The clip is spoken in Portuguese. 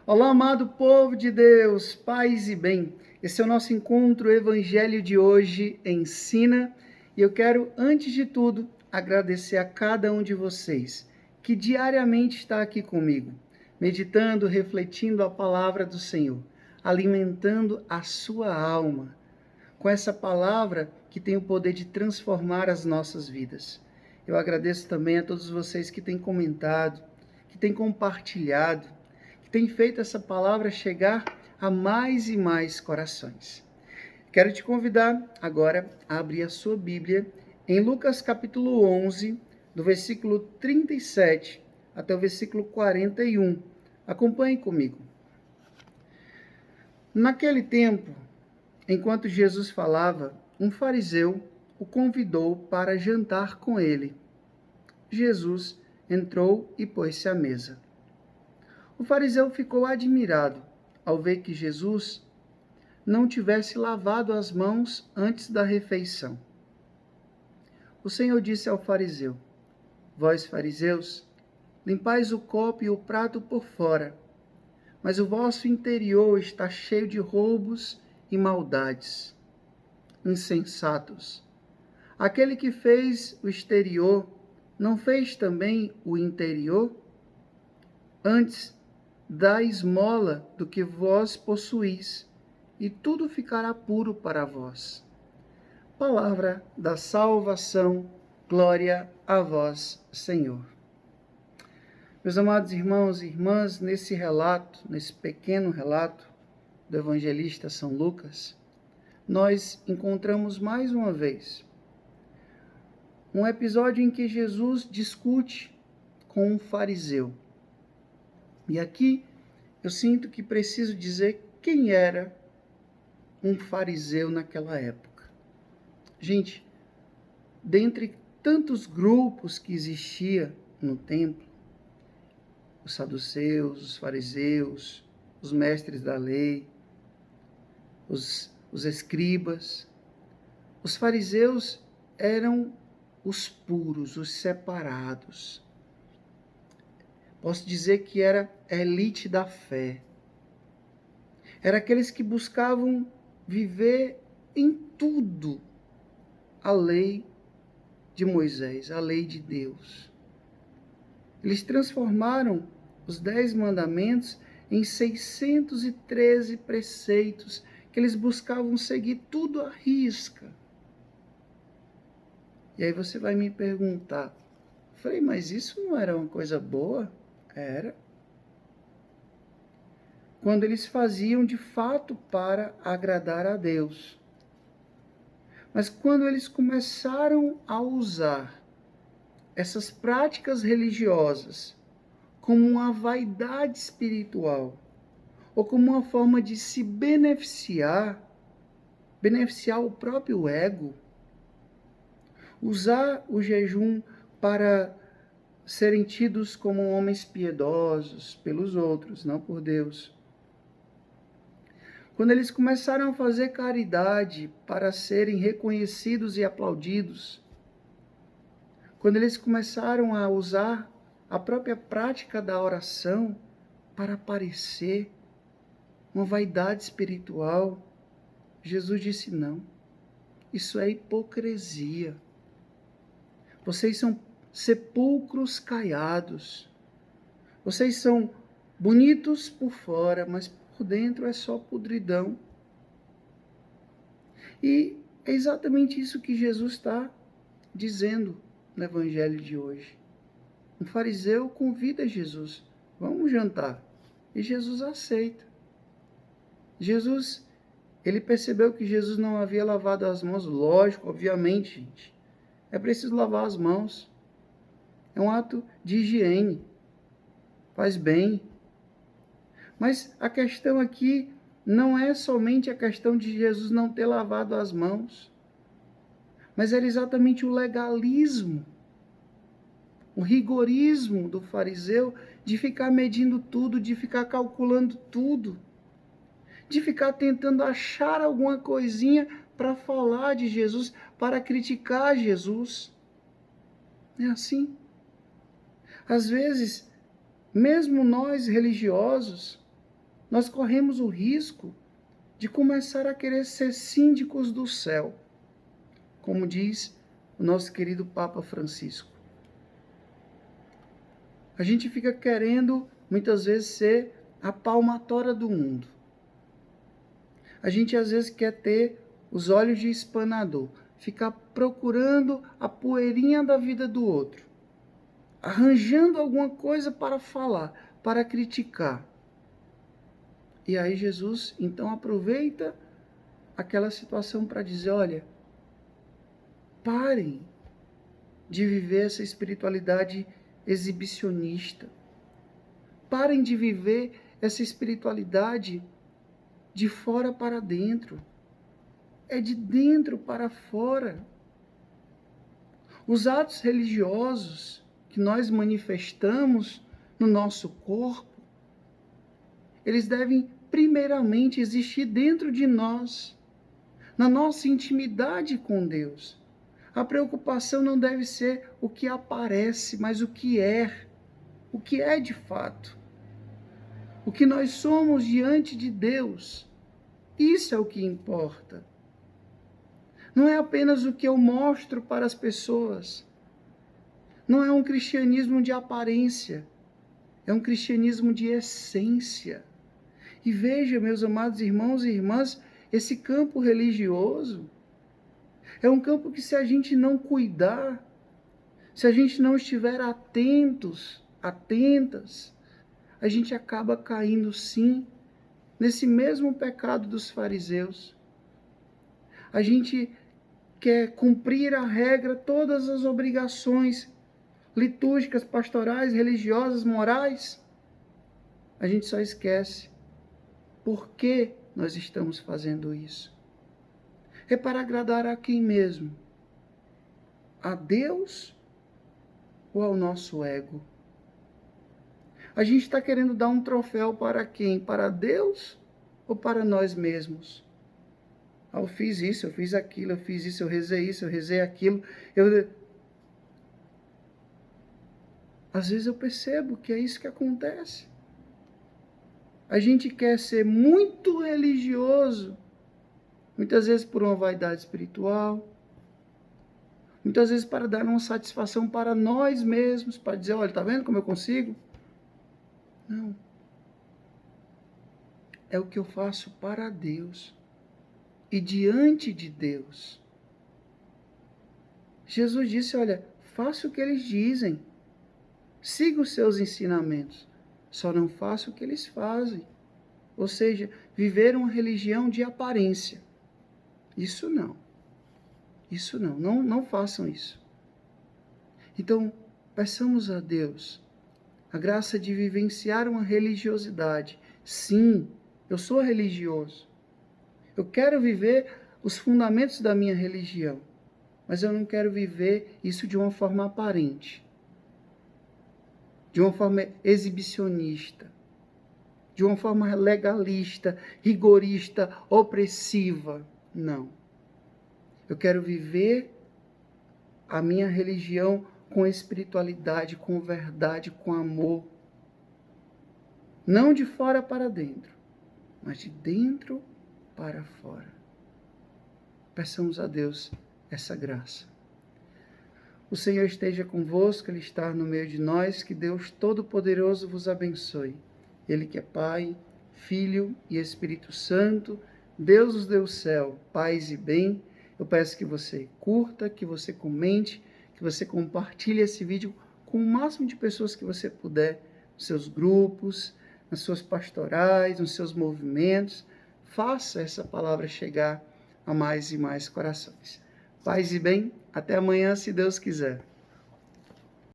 Olá, amado povo de Deus, paz e bem. Esse é o nosso encontro, o Evangelho de hoje ensina. E eu quero, antes de tudo, agradecer a cada um de vocês que diariamente está aqui comigo, meditando, refletindo a palavra do Senhor, alimentando a sua alma com essa palavra que tem o poder de transformar as nossas vidas. Eu agradeço também a todos vocês que têm comentado, que têm compartilhado, que têm feito essa palavra chegar a mais e mais corações. Quero te convidar agora a abrir a sua Bíblia em Lucas capítulo 11, do versículo 37 até o versículo 41. Acompanhe comigo. Naquele tempo, enquanto Jesus falava, um fariseu o convidou para jantar com ele. Jesus entrou e pôs-se à mesa. O fariseu ficou admirado ao ver que Jesus não tivesse lavado as mãos antes da refeição. O Senhor disse ao fariseu: Vós, fariseus, limpais o copo e o prato por fora, mas o vosso interior está cheio de roubos e maldades. Insensatos! Aquele que fez o exterior, não fez também o interior? Antes, dai esmola do que vós possuís, e tudo ficará puro para vós. Palavra da salvação, glória a vós, Senhor. Meus amados irmãos e irmãs, nesse relato, nesse pequeno relato do evangelista São Lucas, nós encontramos mais uma vez um episódio em que Jesus discute com um fariseu. E aqui eu sinto que preciso dizer quem era um fariseu naquela época. Gente, dentre tantos grupos que existia no templo, os saduceus, os fariseus, os mestres da lei, os escribas, os fariseus eram os puros, os separados. Posso dizer que era a elite da fé. Era aqueles que buscavam viver em tudo a lei de Moisés, a lei de Deus. Eles transformaram os 10 mandamentos em 613 preceitos que eles buscavam seguir tudo à risca. E aí você vai me perguntar, Frei, mas isso não era uma coisa boa? Era. Quando eles faziam de fato para agradar a Deus. Mas quando eles começaram a usar essas práticas religiosas como uma vaidade espiritual, ou como uma forma de se beneficiar o próprio ego, usar o jejum para serem tidos como homens piedosos pelos outros, não por Deus. Quando eles começaram a fazer caridade para serem reconhecidos e aplaudidos, quando eles começaram a usar a própria prática da oração para aparecer, uma vaidade espiritual, Jesus disse não, isso é hipocrisia. Vocês são sepulcros caiados. Vocês são bonitos por fora, mas por dentro é só podridão. E é exatamente isso que Jesus está dizendo no Evangelho de hoje. Um fariseu convida Jesus, vamos jantar. E Jesus aceita. Ele percebeu que Jesus não havia lavado as mãos, lógico, obviamente, gente. É preciso lavar as mãos. É um ato de higiene. Faz bem. Mas a questão aqui não é somente a questão de Jesus não ter lavado as mãos, mas era exatamente o legalismo, o rigorismo do fariseu de ficar medindo tudo, de ficar calculando tudo, de ficar tentando achar alguma coisinha para falar de Jesus, para criticar Jesus. É assim. Às vezes, mesmo nós religiosos, nós corremos o risco de começar a querer ser síndicos do céu, como diz o nosso querido Papa Francisco. A gente fica querendo, muitas vezes, ser a palmatória do mundo. A gente, às vezes, quer ter os olhos de espanador, ficar procurando a poeirinha da vida do outro, arranjando alguma coisa para falar, para criticar. E aí Jesus, então, aproveita aquela situação para dizer, olha, parem de viver essa espiritualidade exibicionista. Parem de viver essa espiritualidade de fora para dentro. É de dentro para fora. Os atos religiosos que nós manifestamos no nosso corpo, eles devem primeiramente existir dentro de nós, na nossa intimidade com Deus. A preocupação não deve ser o que aparece, mas o que é de fato. O que nós somos diante de Deus. Isso é o que importa. Não é apenas o que eu mostro para as pessoas. Não é um cristianismo de aparência. É um cristianismo de essência. E veja, meus amados irmãos e irmãs, esse campo religioso é um campo que, se a gente não cuidar, se a gente não estiver atentas, a gente acaba caindo, sim, nesse mesmo pecado dos fariseus. A gente quer cumprir a regra, todas as obrigações litúrgicas, pastorais, religiosas, morais. A gente só esquece por que nós estamos fazendo isso. É para agradar a quem mesmo? A Deus ou ao nosso ego? A gente está querendo dar um troféu para quem? Para Deus ou para nós mesmos? Eu fiz isso, eu fiz aquilo, eu fiz isso, eu rezei aquilo. Às vezes eu percebo que é isso que acontece. A gente quer ser muito religioso, muitas vezes por uma vaidade espiritual, muitas vezes para dar uma satisfação para nós mesmos, para dizer, olha, está vendo como eu consigo? Não. É o que eu faço para Deus e diante de Deus. Jesus disse, olha, faça o que eles dizem, siga os seus ensinamentos, só não faça o que eles fazem. Ou seja, viver uma religião de aparência. Isso não. Isso não. Não façam isso. Então, peçamos a Deus a graça de vivenciar uma religiosidade. Sim, eu sou religioso. Eu quero viver os fundamentos da minha religião. Mas eu não quero viver isso de uma forma aparente. De uma forma exibicionista. De uma forma legalista, rigorista, opressiva. Não. Eu quero viver a minha religião com espiritualidade, com verdade, com amor. Não de fora para dentro, mas de dentro para fora. Peçamos a Deus essa graça. O Senhor esteja convosco, Ele está no meio de nós, que Deus Todo-Poderoso vos abençoe. Ele que é Pai, Filho e Espírito Santo, Deus nos deu o céu, paz e bem. Eu peço que você curta, que você comente, que você compartilhe esse vídeo com o máximo de pessoas que você puder, nos seus grupos, nas suas pastorais, nos seus movimentos. Faça essa palavra chegar a mais e mais corações. Paz e bem, até amanhã, se Deus quiser.